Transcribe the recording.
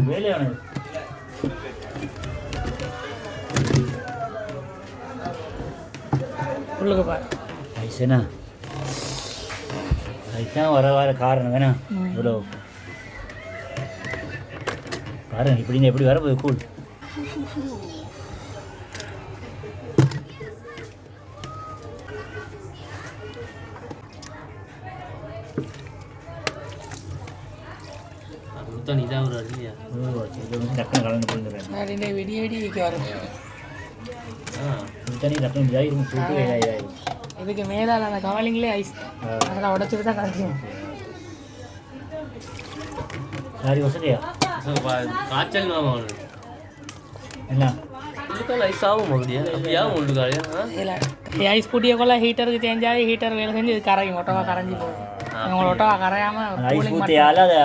வேலையானது உள்ளுக்கு பாரு ஐசனா அதுதான் வர காரணம் வேணா இவ்வளோ பாருங்க இப்படின்னு எப்படி வரப்போகுது கூழ் டக்குனு கலந்து போயிருந்தேன் விடிய விடிக்கு வரும் தண்ணி டக்குனு இதாகிடும் சூட்டு இதாகிடும் இதுக்கு மேலால் அந்த கவலிங்களே ஐஸ் அதெல்லாம் உடச்சிட்டு தான் கிடைக்கும் சாரி வசதியா காய்ச்சல் என்ன ஐஸ் ஆகும் அப்படியா இல்லை ஐஸ் பூட்டியக்குள்ள ஹீட்டருக்கு சேஞ்ச் ஆகி ஹீட்டர் வேலை செஞ்சு இது கரையும் ஒட்டவா கரைஞ்சி போகும் உங்களை ஒட்டவா கரையாமல் ஐஸ் ஊற்றியால் அதை